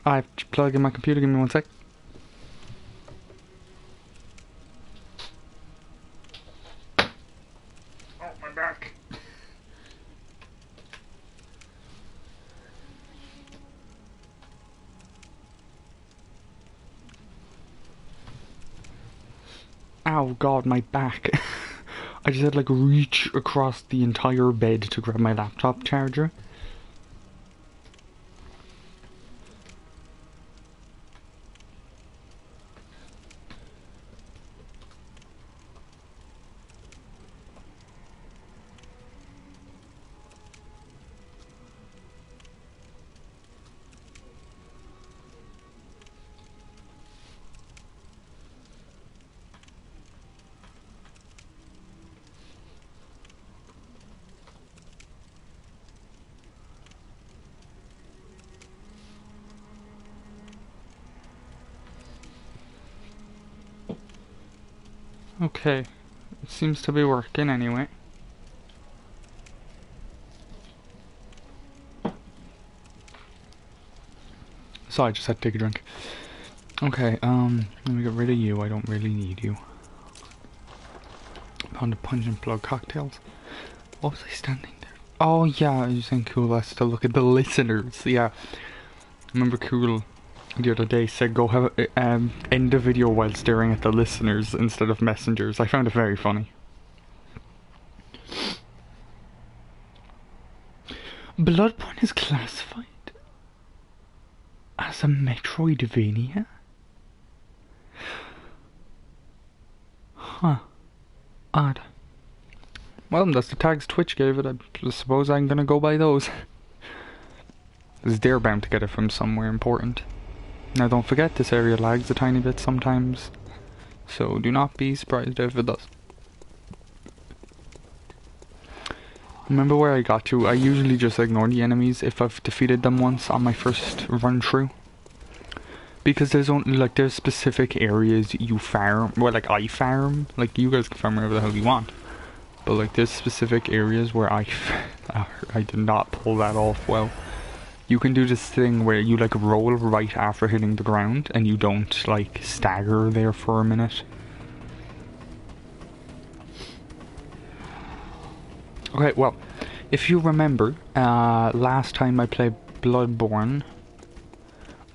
I have to plug in my computer, give me 1 sec. Oh, my back. Ow, God, my back. I just had like reach across the entire bed to grab my laptop charger. Okay, it seems to be working anyway. So I just had to take a drink. Okay, let me get rid of you, I don't really need you. Found a pungent plug cocktails. What was I standing there? Oh yeah, I was saying Cool has to look at the listeners, yeah. I remember Cool the other day said go have end the video while staring at the listeners instead of messengers. I found it very funny. Bloodborne is classified as a Metroidvania? Huh. Odd. Well, that's the tags Twitch gave it. I suppose I'm gonna go by those. Because they're bound to get it from somewhere important. Now don't forget, this area lags a tiny bit sometimes, so do not be surprised if it does. Remember where I got to? I usually just ignore the enemies if I've defeated them once on my first run through. Because there's only, like, there's specific areas you farm, well, like I farm, like you guys can farm wherever the hell you want. But like there's specific areas where I did not pull that off well. You can do this thing where you like roll right after hitting the ground and you don't like stagger there for a minute. Okay, well, if you remember, last time I played Bloodborne,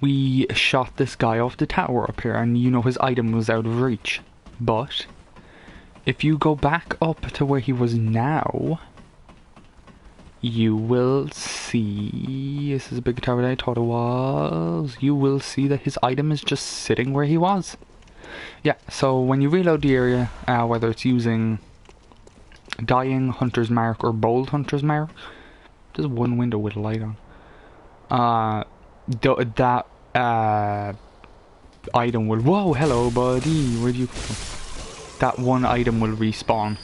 we shot this guy off the tower up here and you know his item was out of reach. But if you go back up to where he was now, you will see, this is a bigger tower than I thought it was, you will see that his item is just sitting where he was. Yeah, so when you reload the area, whether it's using Dying, Hunter's Mark, or Bold Hunter's Mark, there's one window with a light on. That item will, whoa, hello buddy, where'd you come from? That one item will respawn,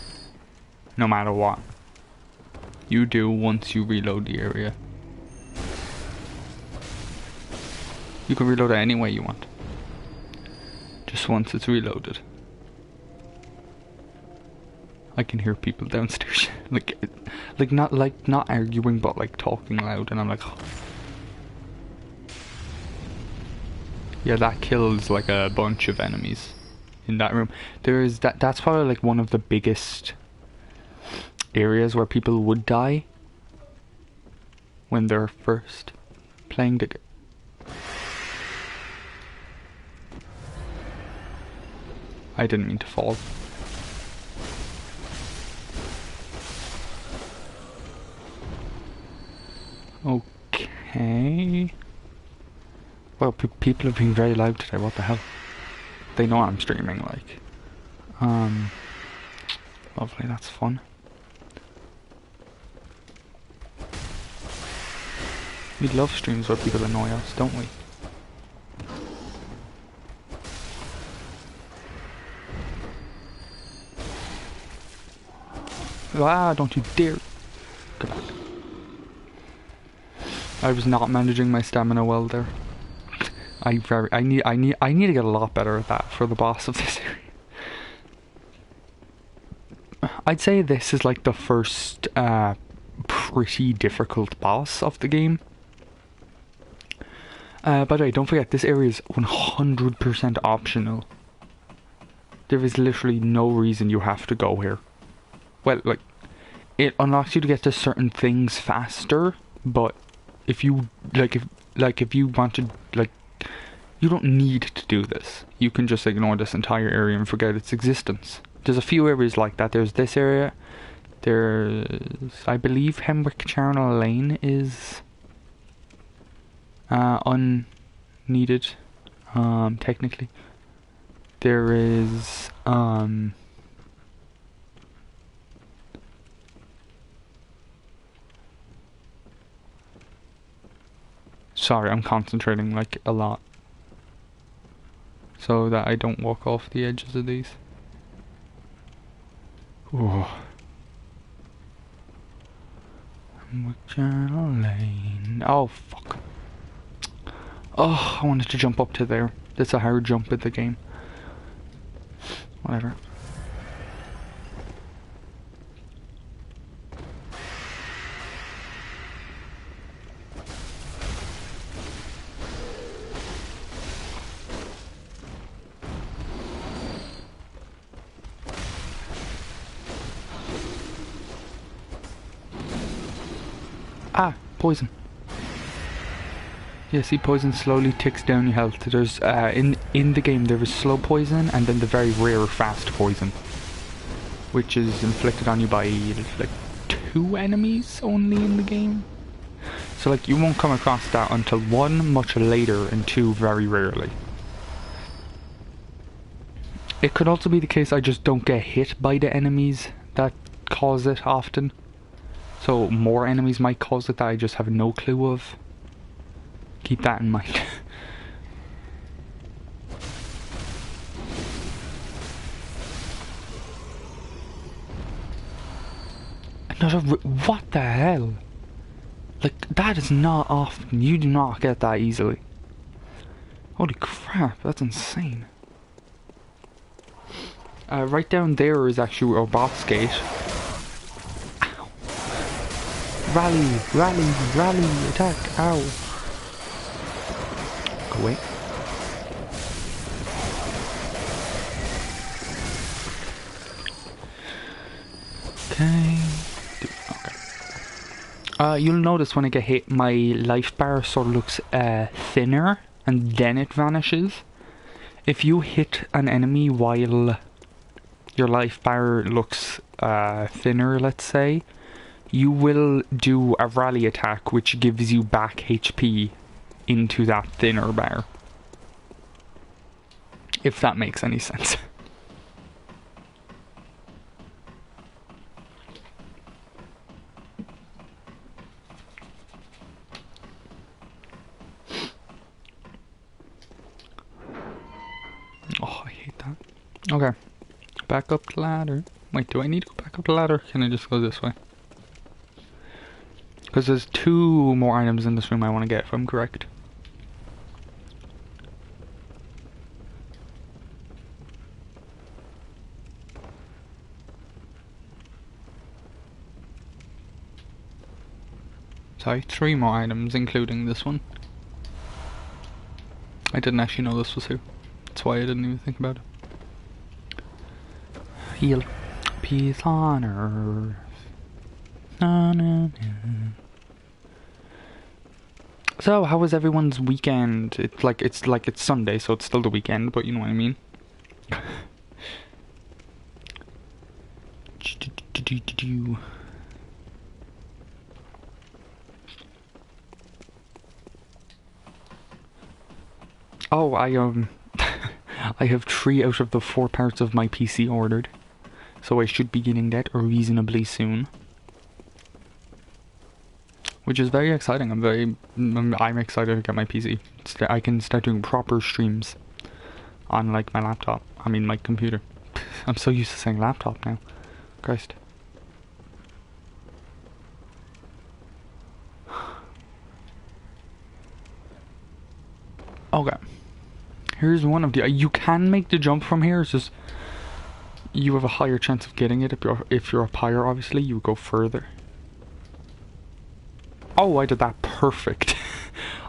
no matter what you do once you reload the area. You can reload it any way you want, just once it's reloaded. I can hear people downstairs not arguing but like talking loud, and I'm like, oh. Yeah, that kills like a bunch of enemies in that room. That's probably like one of the biggest areas where people would die when they're first playing the game. I didn't mean to fall. Okay. Well, people have been very loud today, what the hell? They know I'm streaming, like. Lovely, that's fun. We love streams where people annoy us, don't we? Ah, don't you dare! Go back. I was not managing my stamina well there. I need to get a lot better at that for the boss of this area. I'd say this is like the first pretty difficult boss of the game. By the way, don't forget, this area is 100% optional. There is literally no reason you have to go here. Well, like, it unlocks you to get to certain things faster, but if you, if you want to, like, you don't need to do this. You can just ignore this entire area and forget its existence. There's a few areas like that. There's this area. There's, I believe, Hemwick Charnel Lane is unneeded, technically. There is, sorry, I'm concentrating, like, a lot, so that I don't walk off the edges of these. Ooh. Channel Lane. Oh, fuck. Oh, I wanted to jump up to there. That's a hard jump in the game. Whatever. Ah, poison. Yeah, see, poison slowly ticks down your health. There's, in the game there is slow poison and then the very rare fast poison, which is inflicted on you by, like, 2 enemies only in the game. So, like, you won't come across that until 1, much later, and 2, very rarely. It could also be the case I just don't get hit by the enemies that cause it often. So more enemies might cause it that I just have no clue of. Keep that in mind. Another what the hell? Like, that is not often. You do not get that easily. Holy crap, that's insane. Right down there is actually our boss gate. Ow. Rally, rally, rally, attack, ow. Go away. Okay. You'll notice when I get hit, my life bar sort of looks thinner, and then it vanishes. If you hit an enemy while your life bar looks thinner, let's say, you will do a rally attack which gives you back HP into that thinner bar. If that makes any sense. Oh, I hate that. Okay. Back up the ladder. Wait, do I need to go back up the ladder? Can I just go this way? Because there's 2 more items in this room I want to get, if I'm correct. Sorry, 3 more items, including this one. I didn't actually know this was here. That's why I didn't even think about it. Heal. Peace on earth. Na, na, na. So, how was everyone's weekend? It's like it's Sunday, so it's still the weekend, but you know what I mean. Oh, I I have 3 out of the 4 parts of my PC ordered, so I should be getting that reasonably soon, which is very exciting. I'm excited to get my PC. I can start doing proper streams on, like, my laptop. I mean, my computer. I'm so used to saying laptop now. Christ. Okay. Here's one of the... You can make the jump from here. It's just you have a higher chance of getting it if you're up higher. Obviously, you would go further. Oh, I did that perfect.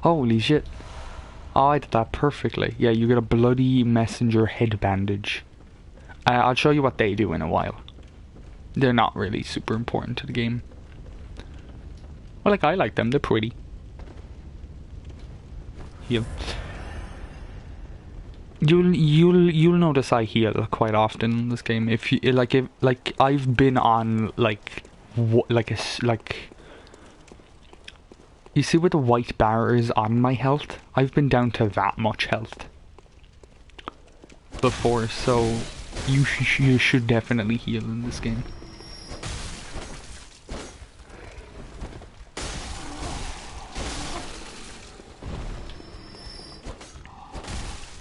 Holy shit. Oh, I did that perfectly. Yeah, you get a bloody messenger head bandage. I'll show you what they do in a while. They're not really super important to the game. Well, like, I like them. They're pretty. Heal. You'll notice I heal quite often in this game. If you like, I've been on like you see where the white bar is on my health? I've been down to that much health before, so you should definitely heal in this game.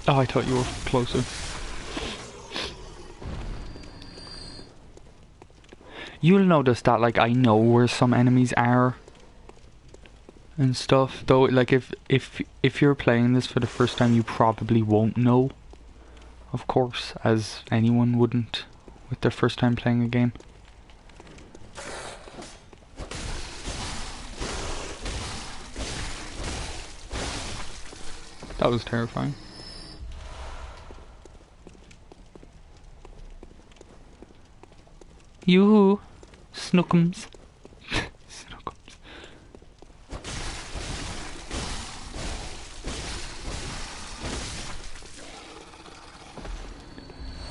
Oh, I thought you were closer. You'll notice that, like, I know where some enemies are and stuff. Though, like, if you're playing this for the first time, you probably won't know, of course, as anyone wouldn't with their first time playing a game. That was terrifying. Yoo-hoo! Snookums. Snookums.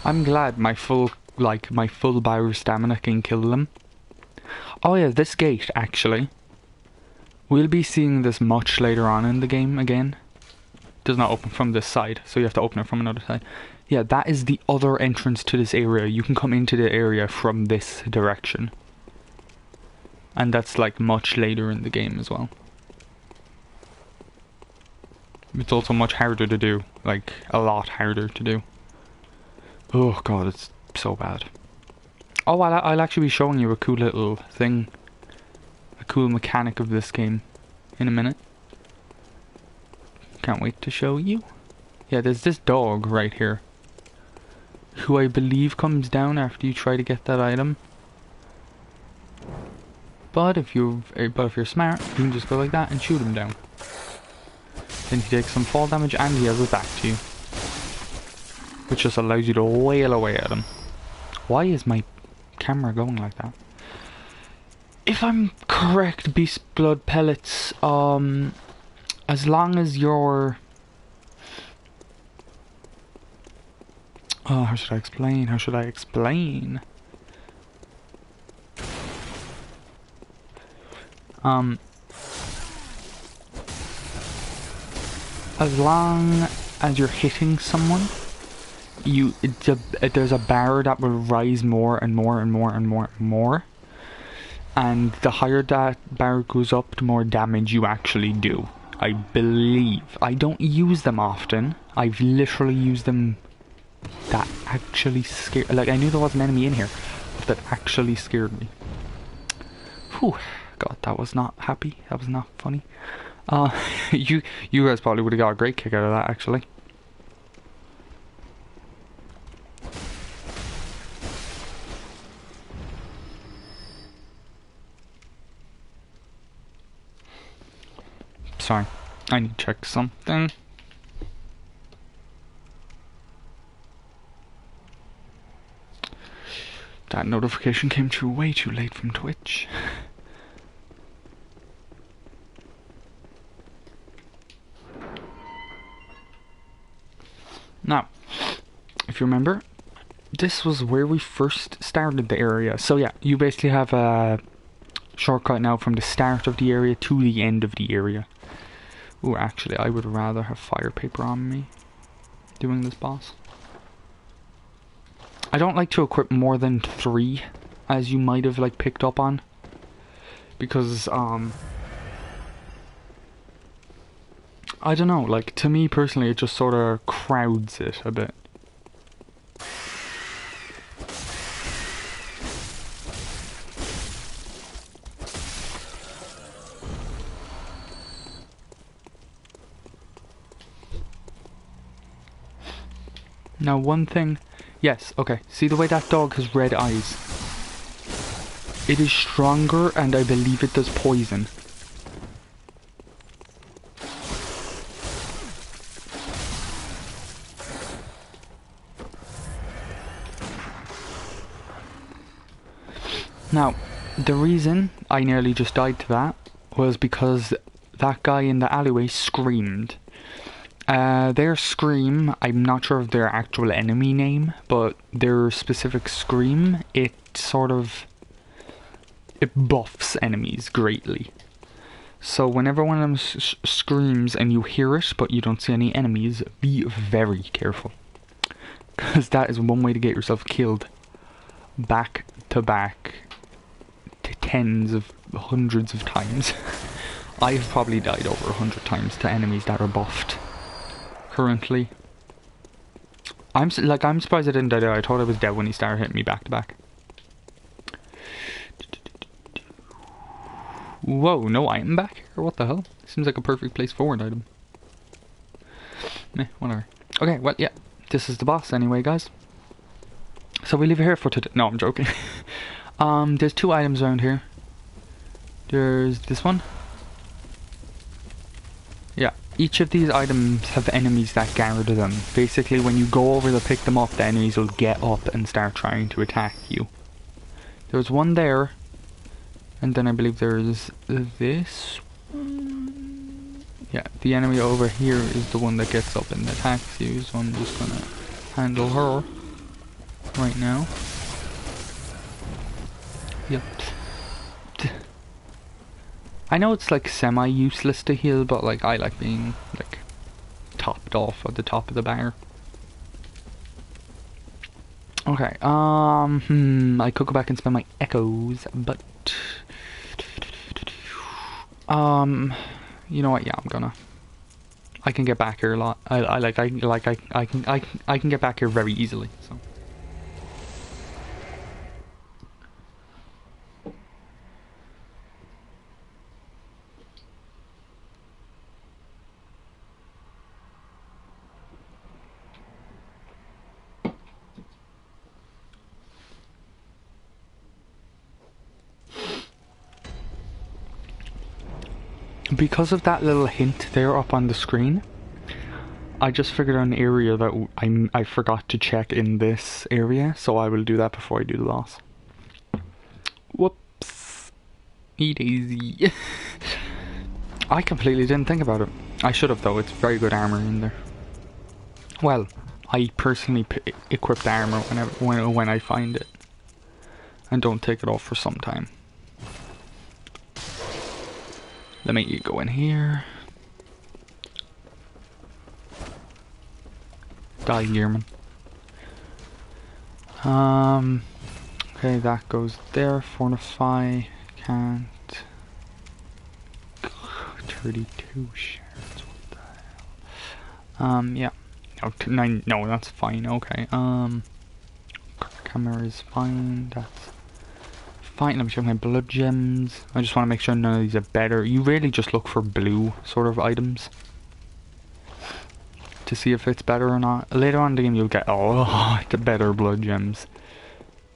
I'm glad my full bar of stamina can kill them. Oh yeah, this gate, actually. We'll be seeing this much later on in the game again. It does not open from this side, so you have to open it from another side. Yeah, that is the other entrance to this area. You can come into the area from this direction. And that's like much later in the game as well. It's also much harder to do. Like, a lot harder to do. Oh god, it's so bad. Oh, I'll actually be showing you a cool little thing. A cool mechanic of this game in a minute. Can't wait to show you. Yeah, there's this dog right here, who I believe comes down after you try to get that item. But if you're smart, you can just go like that and shoot him down. Then he takes some fall damage and he has it back to you, which just allows you to wail away at him. Why is my camera going like that? If I'm correct, beast blood pellets, as long as you're... Oh, how should I explain? How should I explain? As long as you're hitting someone, there's a bar that will rise more and more and more and more and more. And the higher that bar goes up, the more damage you actually do. I believe. I don't use them often. I've literally used them. That actually scared. Like, I knew there was an enemy in here, but that actually scared me. Whew. God, that was not happy. That was not funny. You guys probably would have got a great kick out of that, actually. Sorry, I need to check something. That notification came through way too late from Twitch. Now, if you remember, this was where we first started the area. So yeah, you basically have a shortcut now from the start of the area to the end of the area. Ooh, actually, I would rather have fire paper on me doing this boss. I don't like to equip more than 3, as you might have like picked up on, because I don't know, like, to me personally it just sort of crowds it a bit. Now one thing, yes, okay, see the way that dog has red eyes? It is stronger and I believe it does poison. Now, the reason I nearly just died to that was because that guy in the alleyway screamed. Their scream, I'm not sure of their actual enemy name, but their specific scream, it buffs enemies greatly. So whenever one of them screams and you hear it, but you don't see any enemies, be very careful. Because that is one way to get yourself killed back to back to tens of hundreds of times. I've probably died over 100 times to enemies that are buffed currently. I'm surprised I didn't die there. I thought I was dead when he started hitting me back to back. Whoa, no item back here? What the hell? Seems like a perfect place for an item. Meh, whatever. Okay, well, yeah. This is the boss anyway, guys. So we leave it here for today. No, I'm joking. There's 2 items around here. There's this one. Yeah, each of these items have enemies that guard them. Basically, when you go over to pick them up, the enemies will get up and start trying to attack you. There's one there. And then I believe there's this one. Yeah, the enemy over here is the one that gets up and attacks you, so I'm just gonna handle her right now. Yep. I know it's like semi-useless to heal, but like I like being like topped off at the top of the bar. Okay, I could go back and spend my echoes, but you know what? Yeah, I can get back here a lot. I can get back here very easily. So. Because of that little hint there up on the screen, I just figured out an area that I forgot to check in this area, so I will do that before I do the boss. Whoops. Easy. I completely didn't think about it. I should have though, it's very good armor in there. Well, I personally equip the armor when I find it. And don't take it off for some time. Let me go in here. Die, Gearman. Okay, that goes there. Fortify. Can't. 32 shards. What the hell? Yeah. Oh, 9. No, that's fine. Okay. Camera is fine. That's fine. Let me check my blood gems. I just want to make sure none of these are better. You really just look for blue sort of items to see if it's better or not. Later on in the game you'll get the better blood gems.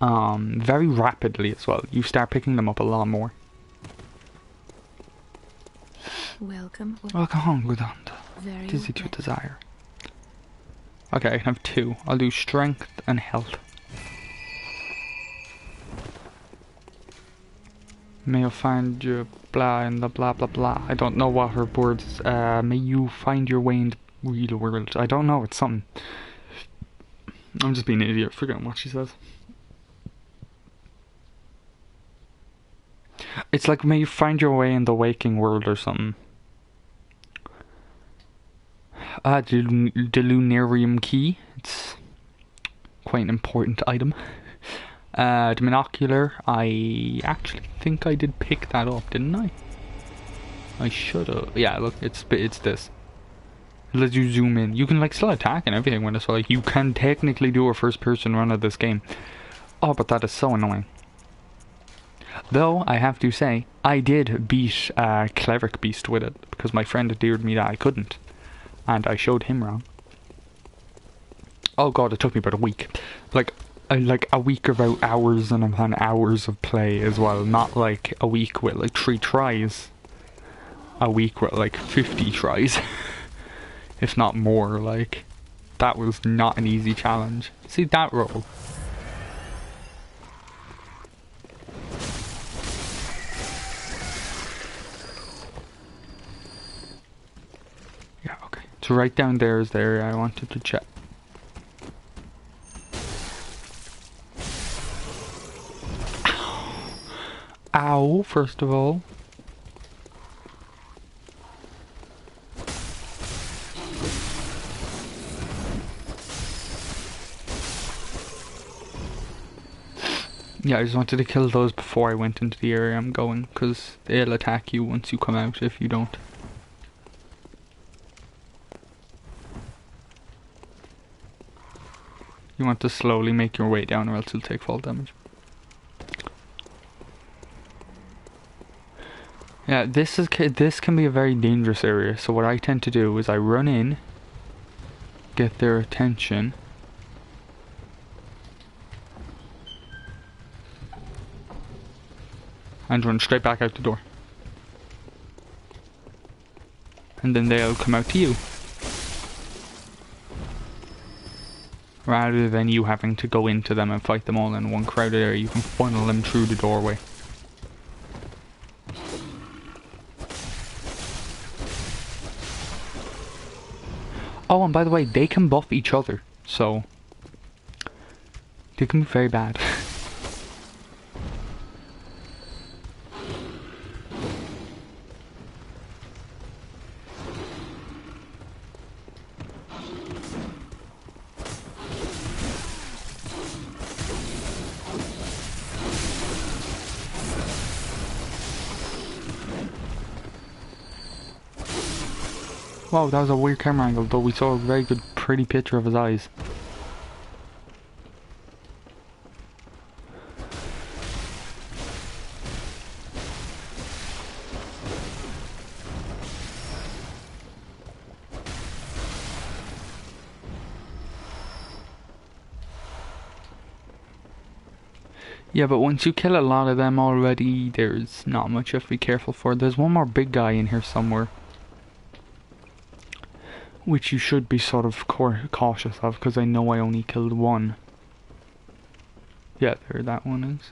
Very rapidly as well. You start picking them up a lot more. Welcome home, good hand. Dizzy to desire. Okay, I can have 2. I'll do strength and health. May you find your blah in the blah blah blah. I don't know what her words. May you find your way in the real world. I don't know. It's something. I'm just being an idiot, forgetting what she says. It's like may you find your way in the waking world or something. The lunarium key. It's quite an important item. The monocular, I actually think I did pick that up, didn't I? I should've. Yeah, look, it's this. It lets you zoom in. You can like still attack and everything when it's like you can technically do a first person run of this game. Oh, but that is so annoying. Though, I have to say, I did beat Cleric Beast with it, because my friend dared me that I couldn't. And I showed him wrong. Oh god, it took me about a week. Like a week about hours and hours of play as well. Not like a week with like 3 tries. A week with like 50 tries. If not more, like. That was not an easy challenge. See that roll? So right down there is the area I wanted to check. Ow, first of all. Yeah, I just wanted to kill those before I went into the area I'm going, because they'll attack you once you come out if you don't. You want to slowly make your way down or else you'll take fall damage. Yeah, this can be a very dangerous area, so what I tend to do is I run in, get their attention, and run straight back out the door. And then they'll come out to you. Rather than you having to go into them and fight them all in one crowded area, you can funnel them through the doorway. Oh, and by the way, they can buff each other, so they can be very bad. Wow, that was a weird camera angle, though we saw a very good, pretty picture of his eyes. Yeah, but once you kill a lot of them already, there's not much you have to be careful for. There's one more big guy in here somewhere, which you should be sort of cautious of, because I know I only killed one. Yeah, there that one is.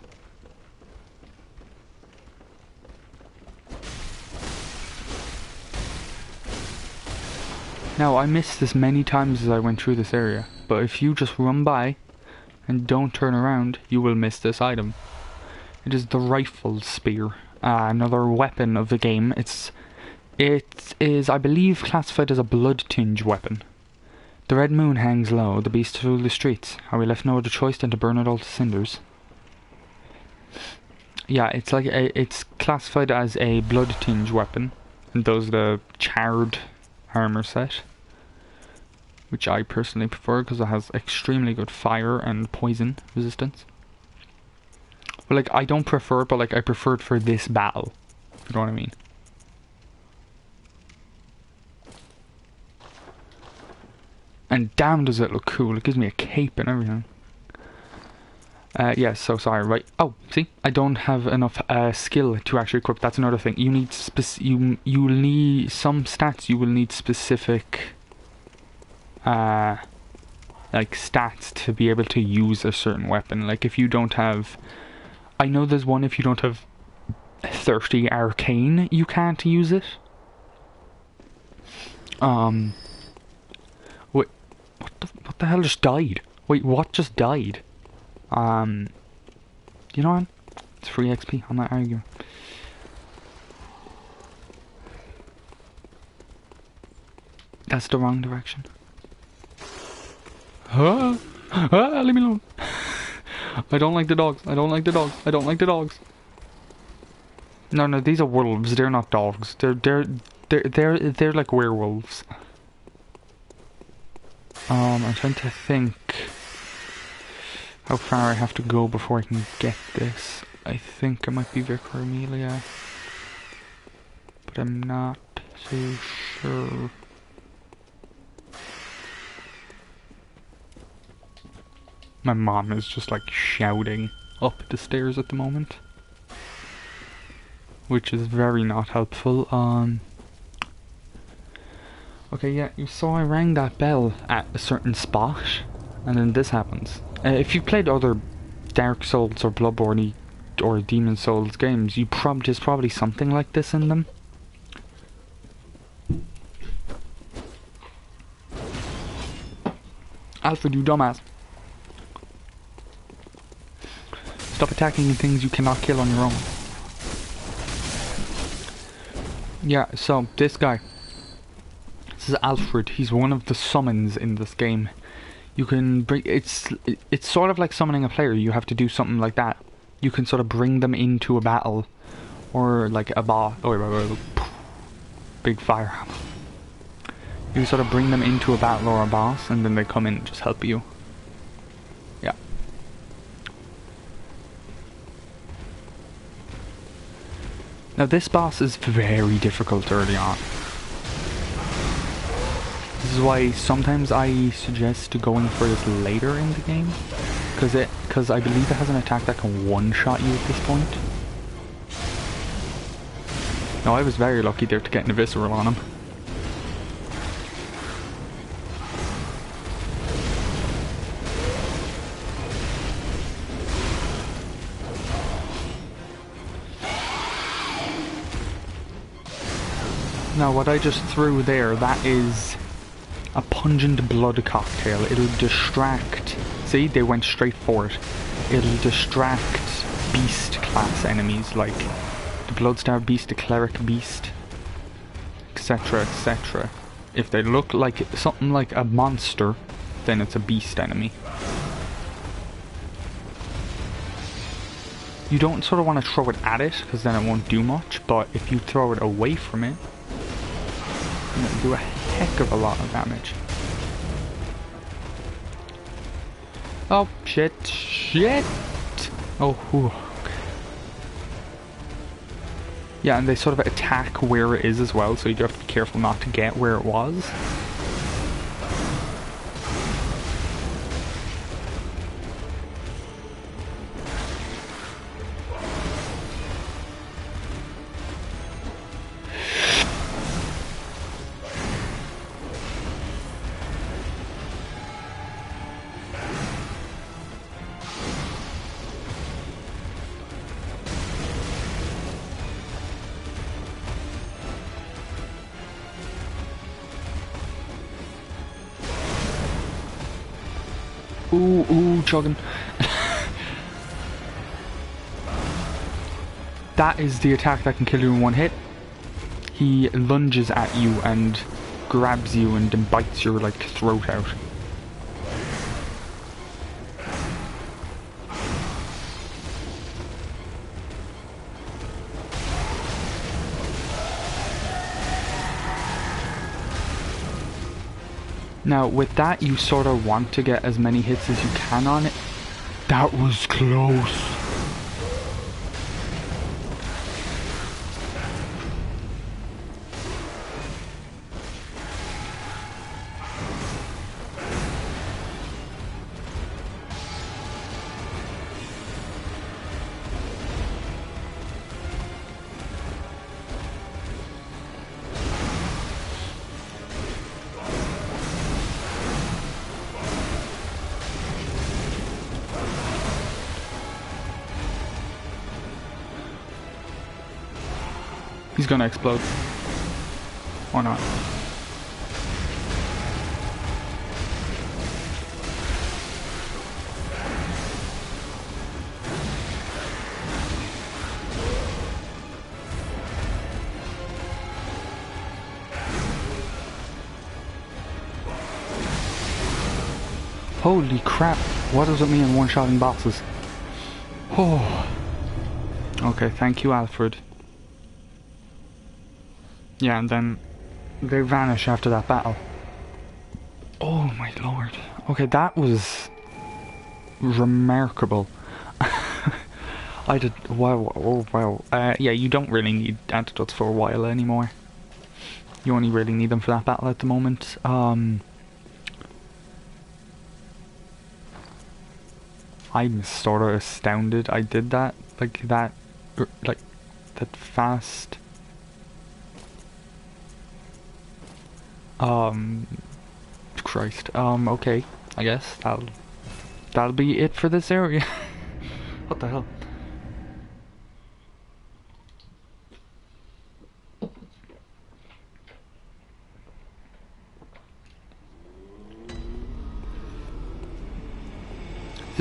Now, I missed this many times as I went through this area, but if you just run by and don't turn around, you will miss this item. It is the rifle spear, another weapon of the game. It is, I believe, classified as a blood tinge weapon. The red moon hangs low, the beasts rule the streets. Are we left no other choice than to burn it all to cinders? Yeah, it's like it's classified as a blood tinge weapon, and those are the charred armor set, which I personally prefer because it has extremely good fire and poison resistance. But like, I don't prefer it, but like, I prefer it for this battle, if you know what I mean. And damn does it look cool, it gives me a cape and everything. Yeah, so sorry, right. Oh, see, I don't have enough skill to actually equip. That's another thing. You need you'll need some stats. You will need specific like stats to be able to use a certain weapon. Like if you don't have, I know there's one, if you don't have 30 arcane, you can't use it. Wait, what the hell just died? Wait, what just died? You know what? It's free XP, I'm not arguing. That's the wrong direction. Leave me alone. I don't like the dogs. I don't like the dogs. I don't like the dogs. No, these are wolves. They're not dogs. They're like werewolves. I'm trying to think how far I have to go before I can get this. I think it might be Vicar Amelia, but I'm not so sure. My mom is just like shouting up the stairs at the moment, which is very not helpful. Okay, yeah, you saw I rang that bell at a certain spot, and then this happens. If you've played other Dark Souls or Bloodborne or Demon Souls games, there's probably something like this in them. Alfred, you dumbass. Stop attacking things you cannot kill on your own. Yeah, so this guy. This is Alfred. He's one of the summons in this game. You can bring... It's sort of like summoning a player. You have to do something like that. You can sort of bring them into a battle. Or like a boss. Oh, big fire. You sort of bring them into a battle or a boss, and then they come in and just help you. Yeah. Now this boss is very difficult early on. This is why sometimes I suggest going for this later in the game, because I believe it has an attack that can one-shot you at this point. Now I was very lucky there to get an visceral on him. Now what I just threw there, that is a pungent blood cocktail. It'll distract... See, they went straight for it. It'll distract beast class enemies like the Bloodstar Beast, the Cleric Beast, etc, etc. If they look like something like a monster, then it's a beast enemy. You don't sort of want to throw it at it, because then it won't do much, but if you throw it away from it, it'll do a heck of a lot of damage. Oh, shit. Shit! Oh, whew. Okay. Yeah, and they sort of attack where it is as well, so you do have to be careful not to get where it was. Ooh, chugging. That is the attack that can kill you in one hit. He lunges at you and grabs you and then bites your like throat out. Now, with that, you sort of want to get as many hits as you can on it. That was close. He's gonna explode. Or not. Holy crap, what does it mean one-shotting bosses? Oh. Okay, thank you, Alfred. Yeah, and then they vanish after that battle. Oh my lord. Okay, that was remarkable. I did... Wow, oh wow. Yeah, you don't really need antidotes for a while anymore. You only really need them for that battle at the moment. I'm sort of astounded I did that. Like that fast. Christ. Okay. I guess that'll be it for this area. What the hell?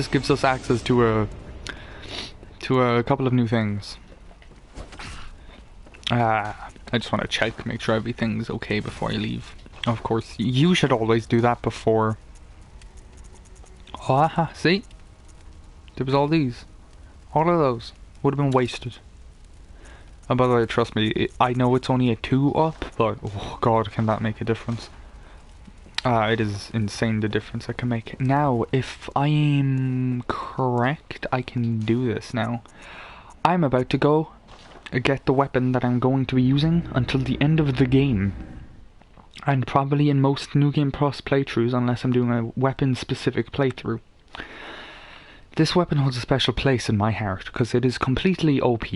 This gives us access to a couple of new things. I just want to check, make sure everything's okay before I leave. Of course, you should always do that before. Aha, see? There was all these. All of those would have been wasted. And by the way, trust me, I know it's only a 2 up, but oh god, can that make a difference. It is insane the difference I can make. Now, if I'm correct, I can do this now. I'm about to go get the weapon that I'm going to be using until the end of the game. And probably in most New Game Plus playthroughs, unless I'm doing a weapon-specific playthrough. This weapon holds a special place in my heart, because it is completely OP.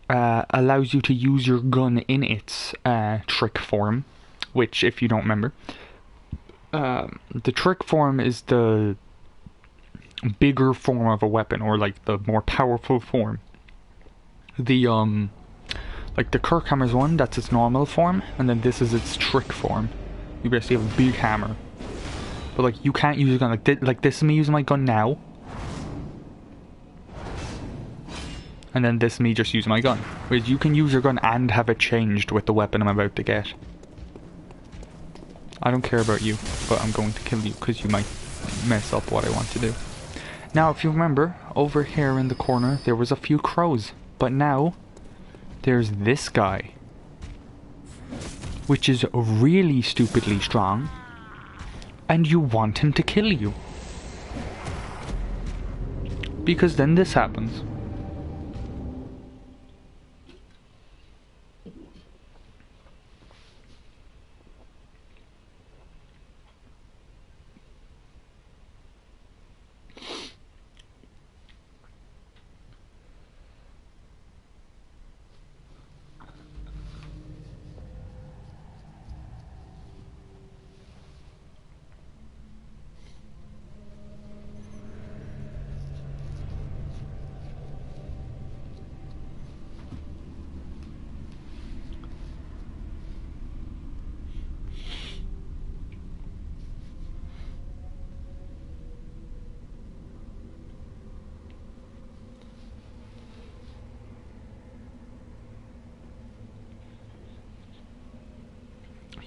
Allows you to use your gun in its trick form, which, if you don't remember, the trick form is the bigger form of a weapon, or like the more powerful form. The like the Kirkhammer's one, that's its normal form, and then this is its trick form. You basically have a big hammer, but like you can't use a gun like this is me using my gun now, and then this is me just using my gun. Whereas you can use your gun and have it changed with the weapon I'm about to get. I don't care about you, but I'm going to kill you because you might mess up what I want to do. Now, if you remember, over here in the corner, there was a few crows. But now, there's this guy. Which is really stupidly strong. And you want him to kill you. Because then this happens.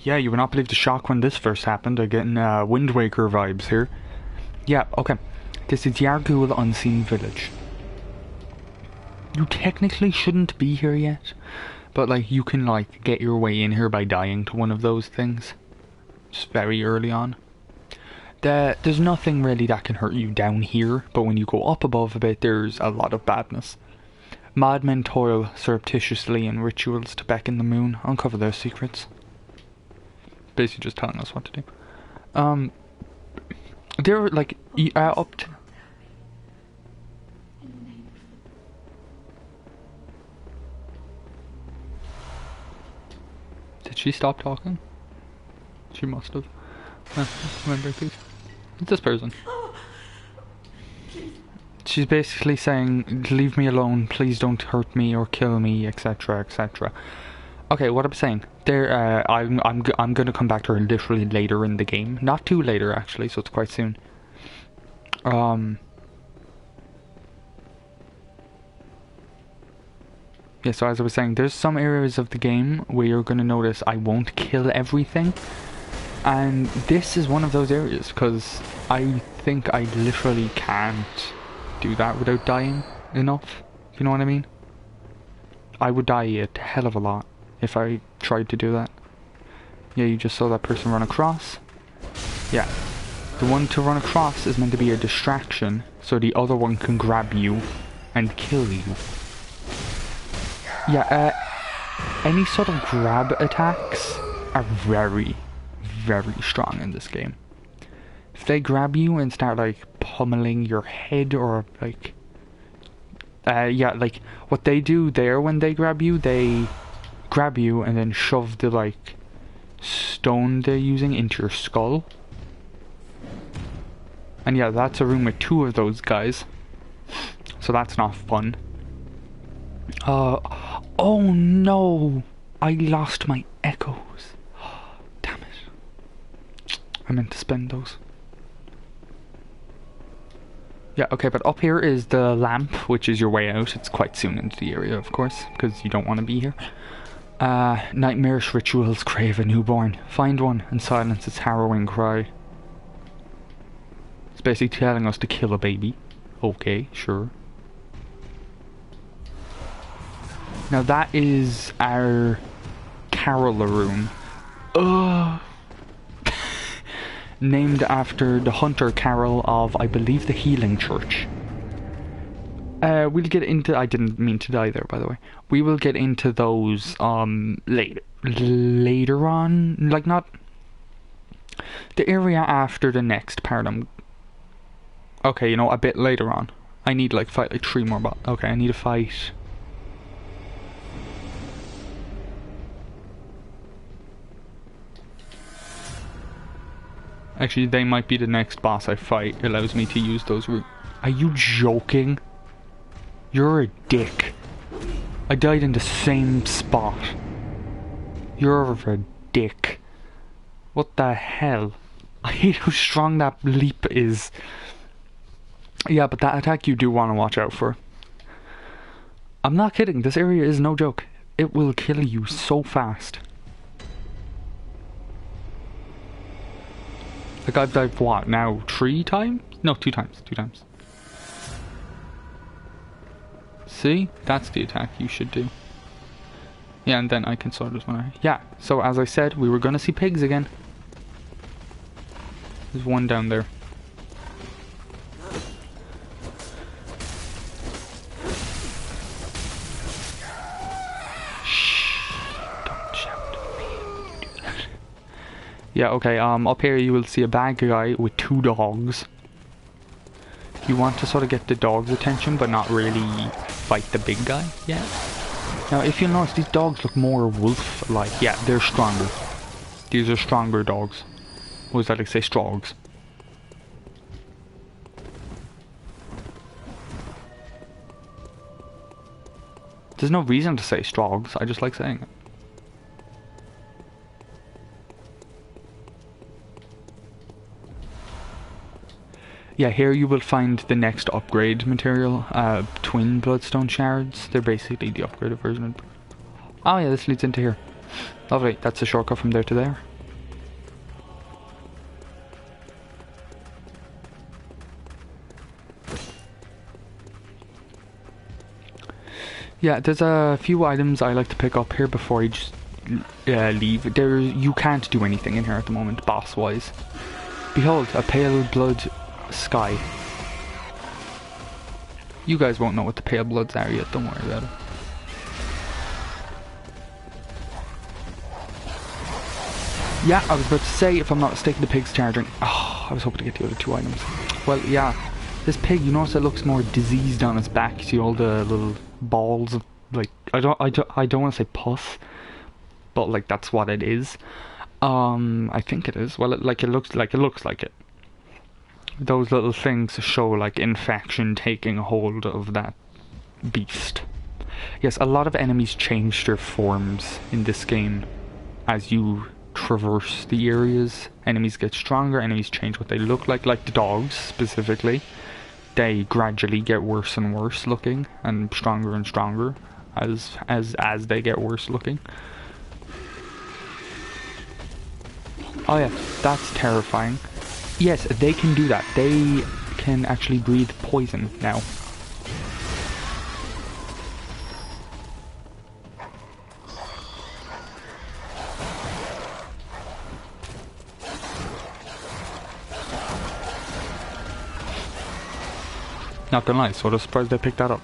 Yeah, you would not believe the shock when this first happened. I'm getting Wind Waker vibes here. Yeah, okay. This is Yargul Unseen Village. You technically shouldn't be here yet, but like you can like get your way in here by dying to one of those things. Just very early on. There's nothing really that can hurt you down here, but when you go up above a bit, there's a lot of badness. Madmen toil surreptitiously in rituals to beckon the moon, uncover their secrets. Basically just telling us what to do. They're like up to... Did she stop talking? She must have. Remember, please. It's this person. She's basically saying, leave me alone, please don't hurt me or kill me, etc, etc. Okay, what I'm saying, there, I'm gonna come back to her literally later in the game. Not too later, actually, so it's quite soon. Yeah, so as I was saying, there's some areas of the game where you're gonna notice I won't kill everything. And this is one of those areas, because I think I literally can't do that without dying enough, if you know what I mean. I would die a hell of a lot if I tried to do that. Yeah, you just saw that person run across. Yeah. The one to run across is meant to be a distraction, so the other one can grab you and kill you. Yeah, any sort of grab attacks are very, very strong in this game. If they grab you and start, like, pummeling your head or, like... yeah, like, what they do there when they grab you, they grab you and then shove the, like, stone they're using into your skull. And yeah, that's a room with 2 of those guys. So that's not fun. Oh no! I lost my echoes. Damn it. I meant to spend those. Yeah, okay, but up here is the lamp, which is your way out. It's quite soon into the area, of course, because you don't want to be here. Nightmarish rituals crave a newborn. Find one and silence its harrowing cry. It's basically telling us to kill a baby. Okay, sure. Now that is our caroler room. Ugh. Named after the hunter carol of, I believe, the Healing Church. We'll get into... I didn't mean to die there, by the way. We will get into those later on. Like, not... the area after the next part. Okay, you know, a bit later on. I need, like, fight, like, 3 more okay, I need to fight... Actually, they might be the next boss I fight. It allows me to use those routes. Are you joking? You're a dick. I died in the same spot. You're a dick. What the hell? I hate how strong that leap is. Yeah, but that attack you do want to watch out for. I'm not kidding. This area is no joke. It will kill you so fast. Like, I've dived, what, now 3 times? No, 2 times. 2 times. See? That's the attack you should do. Yeah, and then I can sort this one. Yeah, so as I said, we were gonna see pigs again. There's one down there. Yeah, okay, up here you will see a bad guy with 2 dogs. You want to sort of get the dog's attention, but not really fight the big guy yet. Now, if you'll notice, these dogs look more wolf-like. Yeah, they're stronger. These are stronger dogs. What was that, like, say, strogs? There's no reason to say strogs, I just like saying it. Yeah, here you will find the next upgrade material, twin bloodstone shards. They're basically the upgraded version. Oh yeah, this leads into here. Lovely, that's a shortcut from there to there. Yeah, there's a few items I like to pick up here before you just leave. You can't do anything in here at the moment, boss-wise. Behold, a pale blood sky. You guys won't know what the pale bloods are yet, don't worry about it. Yeah, I was about to say, if I'm not mistaken, the pig's charging. Oh, I was hoping to get the other 2 items. Well, yeah, this pig, you notice it looks more diseased on its back. You see all the little balls of, like, I don't want to say pus, but like that's what it is. I think it is. Well, it looks like it. Those little things show like infection taking hold of that beast. Yes, a lot of enemies change their forms in this game as you traverse the areas. Enemies get stronger, enemies change what they look like the dogs specifically. They gradually get worse and worse looking and stronger as they get worse looking. Oh yeah, that's terrifying. Yes, they can do that. They can actually breathe poison now. Not gonna lie, sort of surprised they picked that up.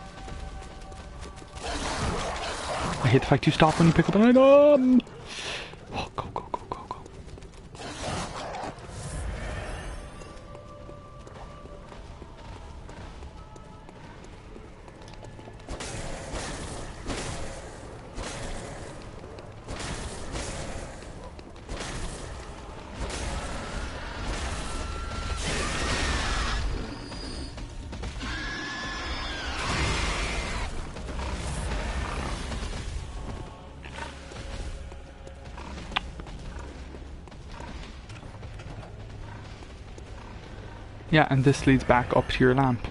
I hate the fact you stop when you pick up an item! Oh, go, go, go, go, go. Yeah, and this leads back up to your lamp.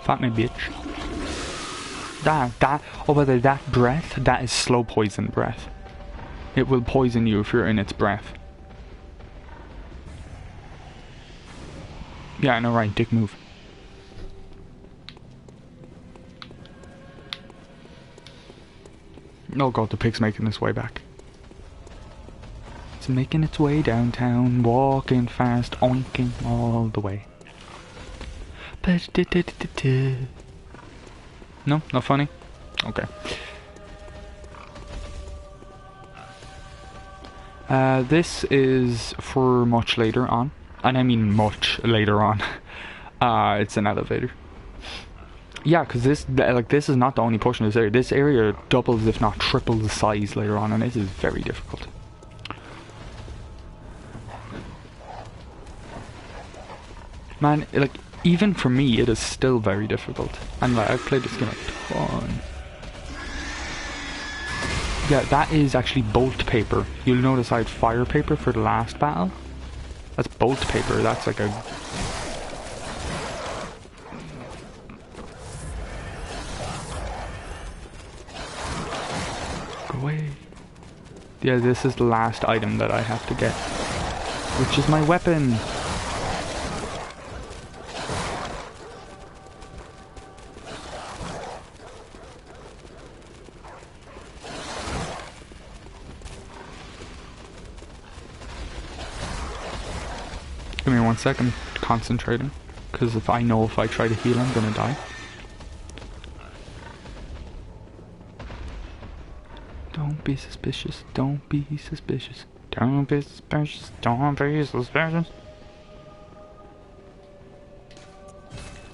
Fat me, bitch. Oh, whether that breath, that is slow poison breath. It will poison you if you're in its breath. Yeah, I know, right, dick move. Oh god, the pig's making its way back. It's making its way downtown, walking fast, oinking all the way. No? Not funny? Okay. This is for much later on. And I mean much later on. It's an elevator. Yeah, because this is not the only portion of this area. This area doubles, if not triples, the size later on, and this is very difficult. Man, like, even for me, it is still very difficult. And like, I've played this game a ton. Yeah, that is actually bolt paper. You'll notice I had fire paper for the last battle. That's bolt paper. That's like a... Go away. Yeah, this is the last item that I have to get, which is my weapon. Give me 1 second, concentrating, because if I try to heal, I'm gonna die. Don't be suspicious, don't be suspicious, don't be suspicious, don't be suspicious.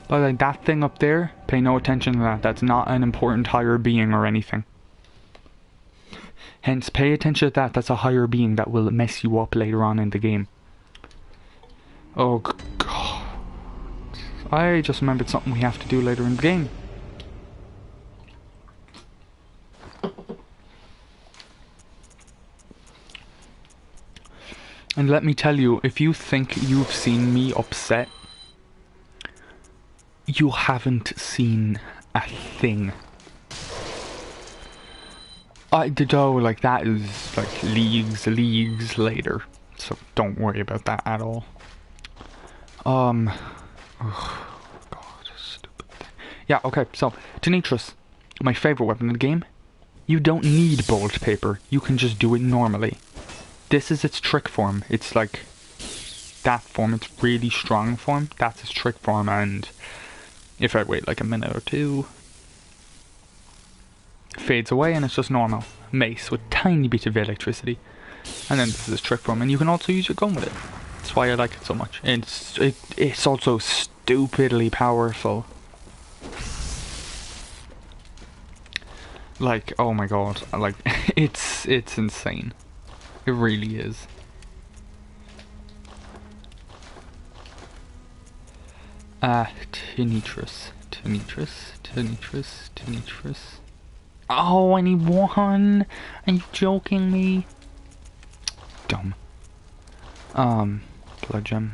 But like that thing up there, pay no attention to that. That's not an important higher being or anything. Hence, pay attention to that. That's a higher being that will mess you up later on in the game. Oh god. I just remembered something we have to do later in the game. And let me tell you, if you think you've seen me upset, you haven't seen a thing. Like that is like leagues later. So don't worry about that at all. Oh god, stupid thing. Yeah, okay, so Tenitris, my favourite weapon in the game. You don't need bolt paper, you can just do it normally. This is its trick form. It's like that form, it's really strong form. That's its trick form, and if I wait like a minute or two, it fades away and it's just normal mace with tiny bit of electricity. And then this is its trick form, and you can also use your gun with it. That's why I like it so much. It's also stupidly powerful. Like, oh my god, like it's insane. It really is. Tenitris. Oh, I need one. Are you joking me? Dumb. Blood gem.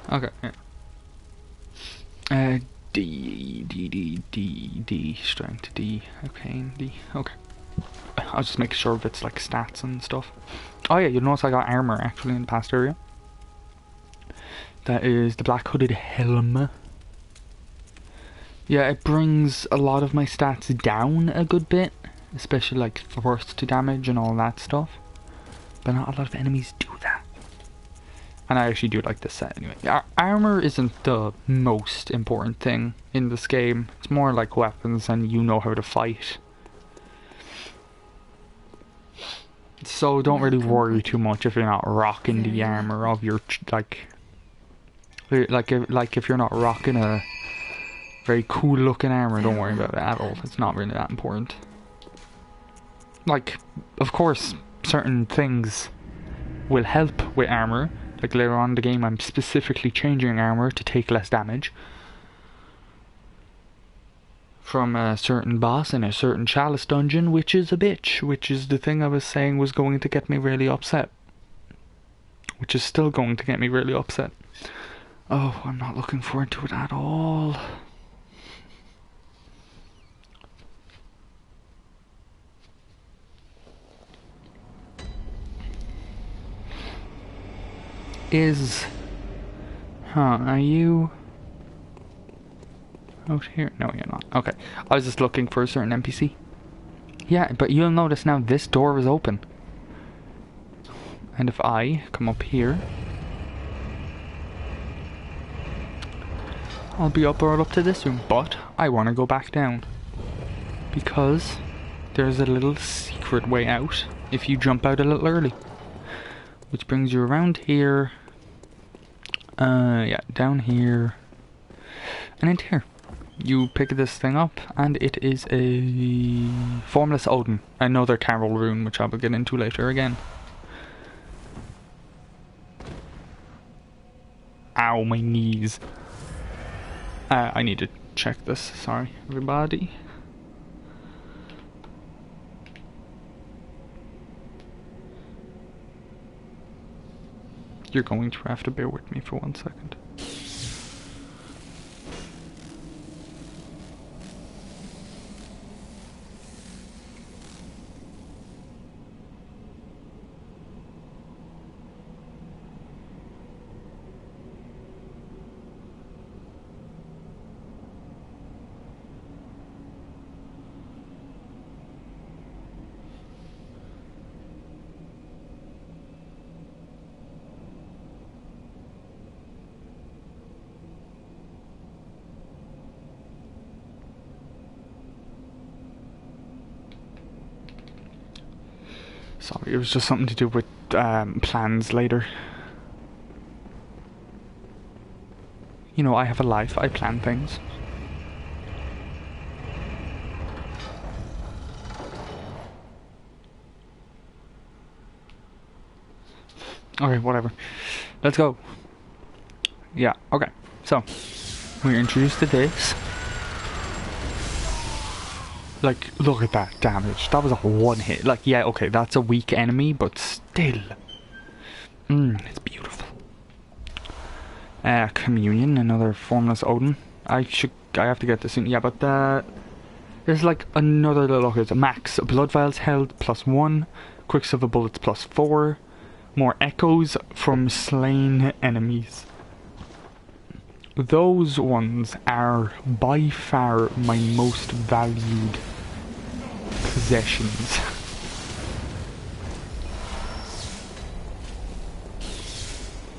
Okay, yeah. D, strength D, okay, D, okay. I'll just make sure of its like stats and stuff. Oh yeah, you'll notice I got armor actually in the past area. That is the black hooded helm. Yeah, it brings a lot of my stats down a good bit, especially like thrust damage and all that stuff. But not a lot of enemies do that. And I actually do like this set anyway. Armor isn't the most important thing in this game. It's more like weapons and you know how to fight. So don't really worry too much if you're not rocking the armor of your if you're not rocking a very cool looking armor, don't worry about it at all. It's not really that important. Like, of course, certain things will help with armor. Like later on in the game, I'm specifically changing armor to take less damage from a certain boss in a certain chalice dungeon, which is a bitch, which is the thing I was saying was going to get me really upset. Which is still going to get me really upset. Oh, I'm not looking forward to it at all. Are you out here? No, you're not. Okay, I was just looking for a certain NPC. Yeah, but you'll notice now this door is open. And if I come up here, I'll be brought up to this room, but I want to go back down. Because there's a little secret way out if you jump out a little early. Which brings you around here. Yeah, down here. And into here. You pick this thing up, and it is a Formless Odin. Another Carol rune, which I will get into later again. Ow, my knees. I need to check this. Sorry, everybody. You're going to have to bear with me for 1 second. Sorry, it was just something to do with plans later. You know, I have a life, I plan things. Okay, whatever. Let's go. Yeah, okay. So, we're introduced to this. Like, look at that damage. That was a one hit. Like, yeah, okay, that's a weak enemy, but still. It's beautiful. Communion, another Formless Odin. I have to get this soon. Yeah, but there's like another little, okay, it's a max. Blood vials held +1. Quicksilver bullets +4. More echoes from slain enemies. Those ones are by far my most valued possessions.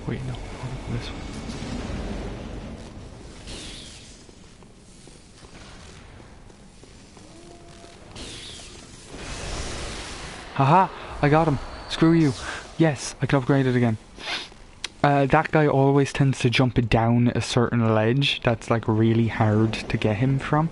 Wait, no, this one. Haha, I got him. Screw you. Yes, I can upgrade it again. That guy always tends to jump down a certain ledge that's like really hard to get him from.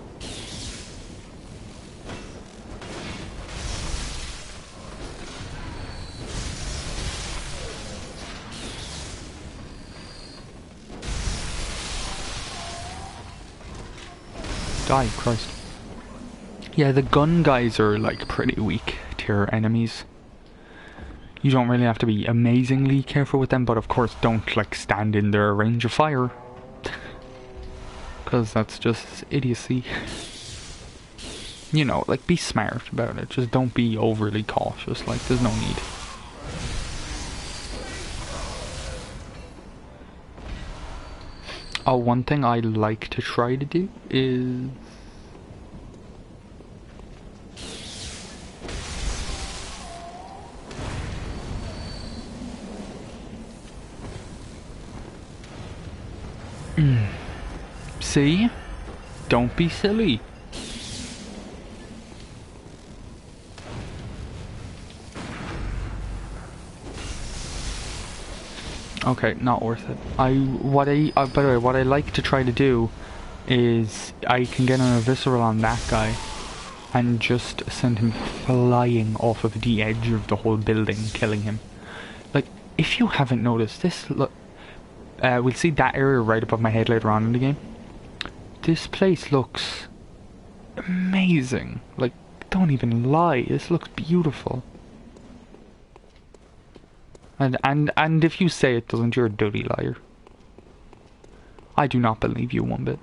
Die, Christ. Yeah, the gun guys are like pretty weak tier enemies. You don't really have to be amazingly careful with them, but of course don't like stand in their range of fire. Because that's just idiocy. You know, like be smart about it, just don't be overly cautious, like there's no need. Oh, one thing I like to try to do is... See? Don't be silly. Okay, not worth it. By the way, what I like to try to do is I can get a visceral on that guy and just send him flying off of the edge of the whole building, killing him. Like, if you haven't noticed this, look, we'll see that area right above my head later on in the game. This place looks amazing. Like, don't even lie, this looks beautiful. And if you say it doesn't, you're a dirty liar. I do not believe you one bit.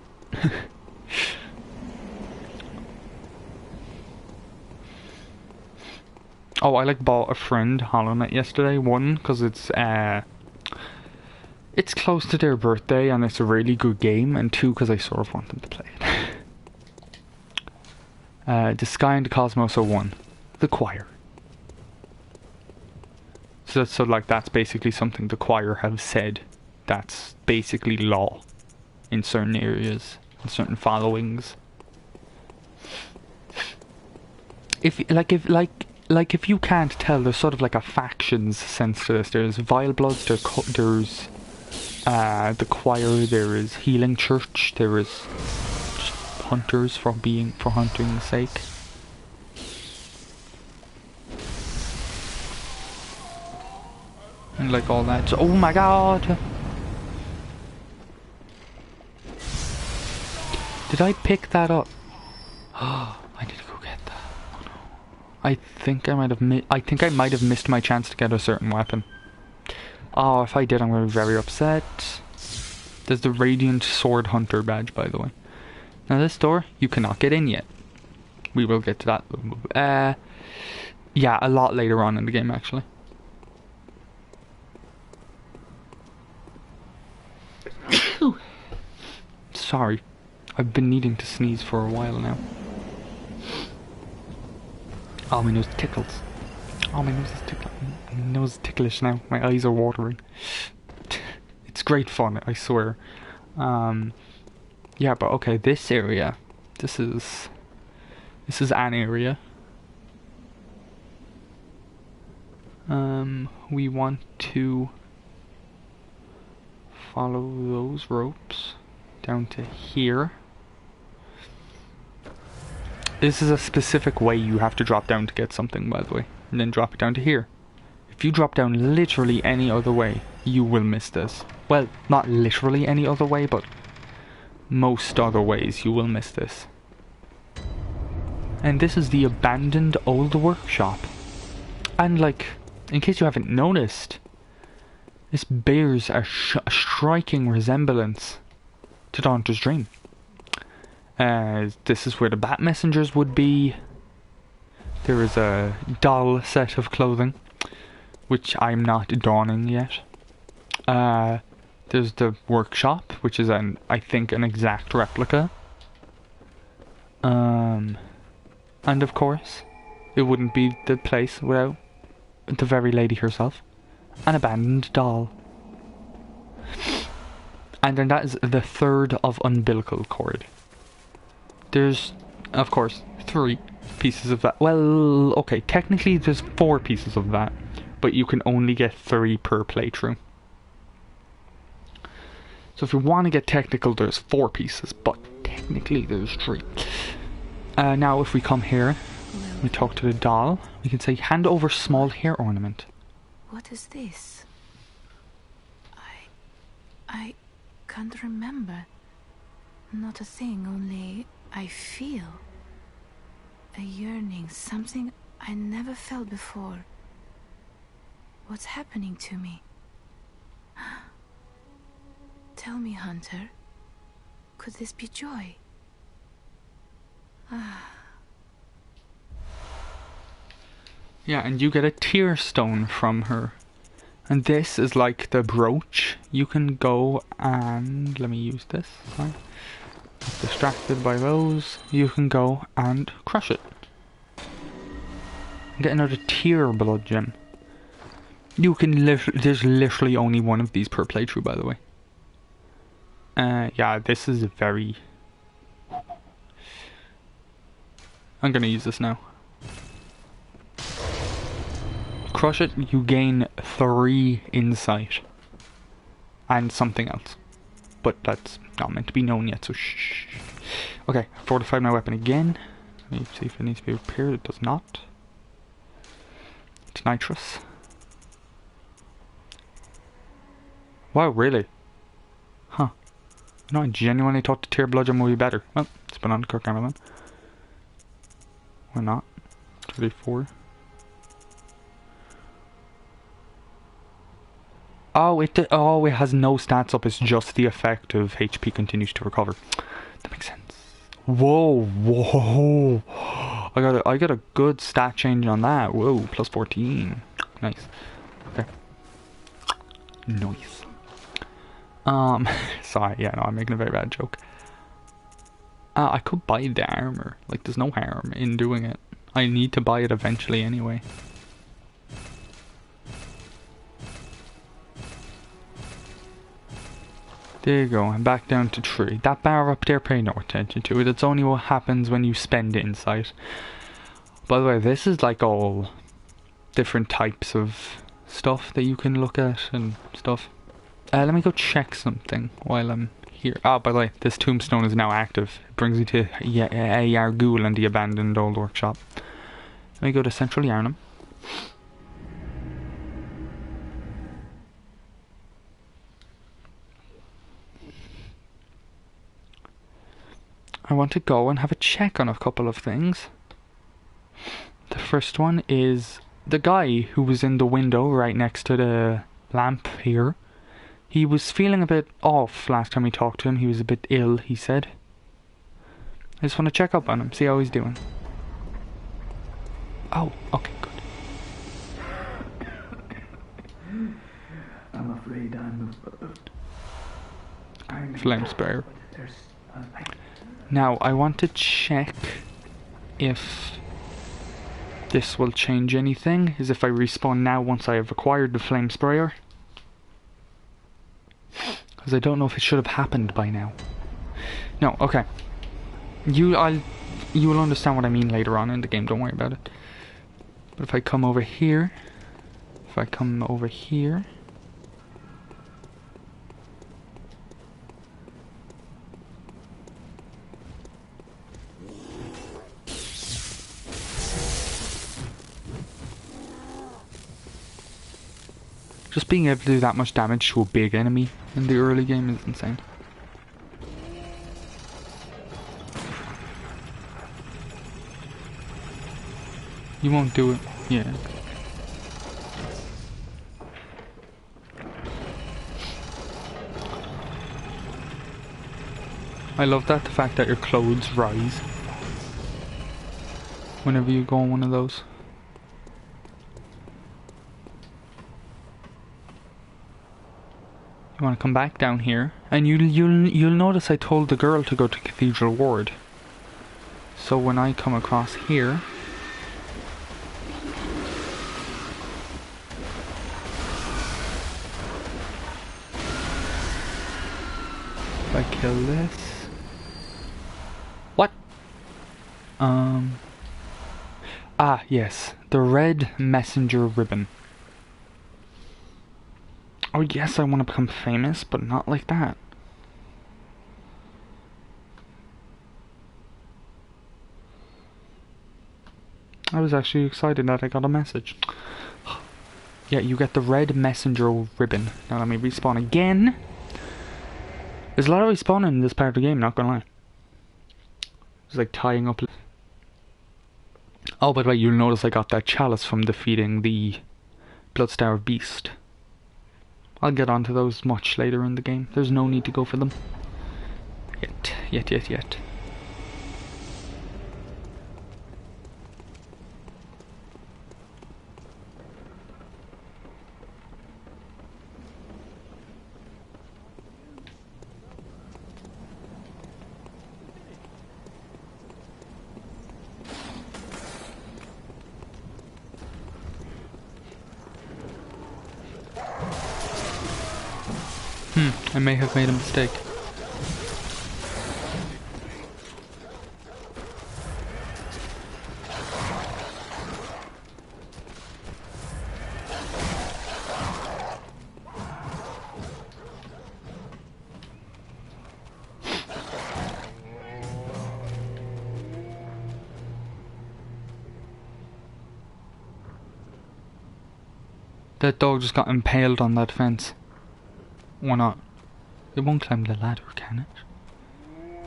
Oh, I like bought a friend Hollow Knight yesterday. One, because it's close to their birthday and it's a really good game, and two, because I sort of want them to play it. The Sky and the Cosmos are one. The Choir. So like that's basically something the choir have said. That's basically law in certain areas, in certain followings. If you can't tell, there's sort of like a factions sense to this. There's Vile Bloods, there's the choir, there is Healing Church, there is just hunters for hunting's sake. And like all that. Oh my god! Did I pick that up? Oh, I need to go get that. Oh no. I think I might have missed my chance to get a certain weapon. Oh, if I did, I'm going to be very upset. There's the Radiant Sword Hunter badge, by the way. Now this door, you cannot get in yet. We will get to that. Yeah, a lot later on in the game, actually. Sorry, I've been needing to sneeze for a while now. Oh, my nose tickles. Oh, my nose is ticklish now. My eyes are watering. It's great fun, I swear. Yeah, but okay, this area. This is an area. We want to follow those ropes down to here. This is a specific way you have to drop down to get something, by the way, and then drop it down to here. If you drop down literally any other way, you will miss this. Well, not literally any other way, but most other ways you will miss this. And this is the abandoned old workshop. And like, in case you haven't noticed, this bears a striking resemblance to Dante's Dream. This is where the Bat Messengers would be. There is a doll set of clothing, which I'm not donning yet. There's the workshop, which is I think an exact replica. And of course, it wouldn't be the place without the very lady herself. An abandoned doll. And then that is the third of umbilical cord. There's, of course, 3 pieces of that. Well, okay, technically there's 4 pieces of that, but you can only get 3 per playthrough. So if you want to get technical, there's 4 pieces, but technically there's 3. Now if we come here, we talk to the doll, we can say, hand over small hair ornament. What is this? I can't remember. Not a thing, only I feel a yearning, something I never felt before. What's happening to me? Tell me, Hunter, could this be joy? Yeah, and you get a tear stone from her. And this is like the brooch. You can go and... let me use this. Sorry. Distracted by those. You can go and crush it. Get another tear blood gem. You can there's literally only one of these per playthrough, by the way. Yeah, this is very... I'm gonna use this now. Crush it, you gain 3 insight. And something else. But that's not meant to be known yet, so shh. Okay, fortified my weapon again. Let me see if it needs to be repaired. It does not. It's nitrous. Wow, really? Huh. No, I genuinely thought the tier bludgeon would be better. Well, it's been on the cook camera then. Why not? 34. Oh, it has no stats up. It's just the effect of HP continues to recover. That makes sense. Whoa, whoa! I got a good stat change on that. Whoa, plus 14. Nice. Okay. Nice. Sorry. Yeah, no, I'm making a very bad joke. I could buy the armor. Like, there's no harm in doing it. I need to buy it eventually anyway. There you go, I'm back down to 3. That bar up there, pay no attention to it. It's only what happens when you spend insight. By the way, this is like all different types of stuff that you can look at and stuff. Let me go check something while I'm here. Oh, by the way, this tombstone is now active. It brings me to Yargul and the abandoned old workshop. Let me go to Central Yarnum. I want to go and have a check on a couple of things. The first one is the guy who was in the window right next to the lamp here. He was feeling a bit off last time we talked to him. He was a bit ill, he said. I just want to check up on him, see how he's doing. Oh, okay, good. I'm afraid I'm Flame sprayer. Now, I want to check if this will change anything. Is if I respawn now once I have acquired the flame sprayer. Because I don't know if it should have happened by now. No, okay. You will understand what I mean later on in the game, don't worry about it. But if I come over here... Just being able to do that much damage to a big enemy in the early game is insane. You won't do it, yeah. I love that, the fact that your clothes rise whenever you go on one of those. You want to come back down here, and you'll notice I told the girl to go to Cathedral Ward. So when I come across here, if I kill this, what? Ah, yes, the red messenger ribbon. Oh yes, I want to become famous, but not like that. I was actually excited that I got a message. Yeah, you get the red messenger ribbon. Now let me respawn again. There's a lot of respawning in this part of the game, not gonna lie. It's like tying up. Oh, by the way, you'll notice I got that chalice from defeating the Bloodstar Beast. I'll get onto those much later in the game. There's no need to go for them. Yet. I may have made a mistake. That dog just got impaled on that fence. Why not? It won't climb the ladder, can it?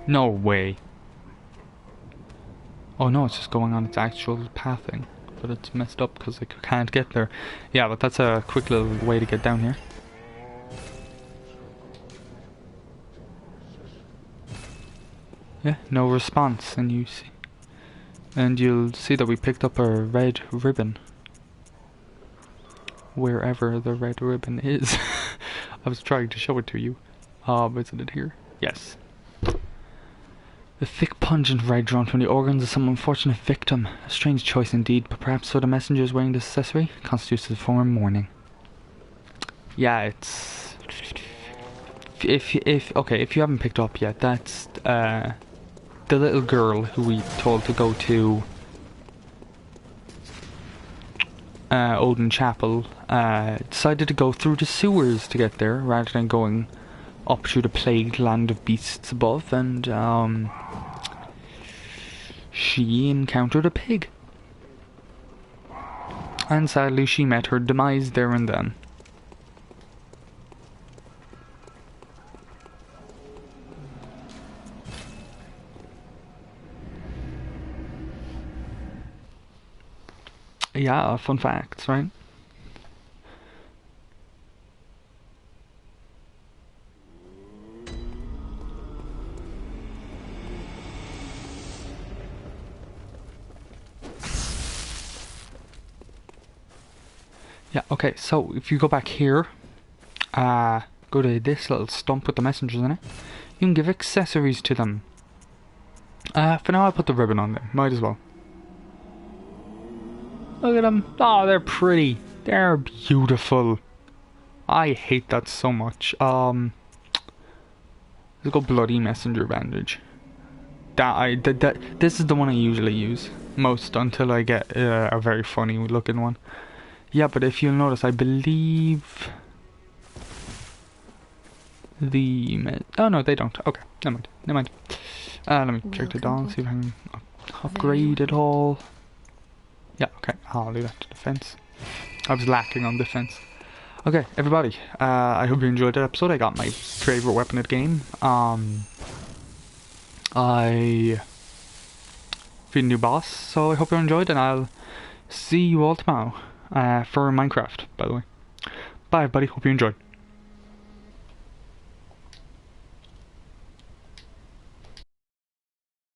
No way. Oh no, it's just going on its actual pathing. But it's messed up because I can't get there. Yeah, but that's a quick little way to get down here. Yeah, no response, and you'll see that we picked up a red ribbon. Wherever the red ribbon is. I was trying to show it to you. Isn't it here? Yes. The thick, pungent red drawn from the organs of some unfortunate victim. A strange choice indeed, but perhaps so the messenger is wearing this accessory constitutes the form of mourning. Yeah, it's... If you haven't picked up yet, that's the little girl who we told to go to Odin Chapel, decided to go through the sewers to get there rather than going up through the plagued land of beasts above, and she encountered a pig. And sadly she met her demise there and then. Yeah, fun facts, right? Yeah, okay, so if you go back here, go to this little stump with the messengers in it, you can give accessories to them. For now I'll put the ribbon on there, might as well. Look at them. Oh, they're pretty. They're beautiful. I hate that so much. Let's go bloody messenger bandage. This is the one I usually use most until I get a very funny looking one. Yeah, but if you'll notice, I believe oh no, they don't. Okay, never mind. Let me check the doll, see if I can upgrade it all. Yeah, okay, I'll do that to defense. I was lacking on defense. Okay, everybody, I hope you enjoyed that episode. I got my favorite weapon at the game. I beat a new boss, so I hope you enjoyed, and I'll see you all tomorrow for Minecraft, by the way. Bye, everybody, hope you enjoyed.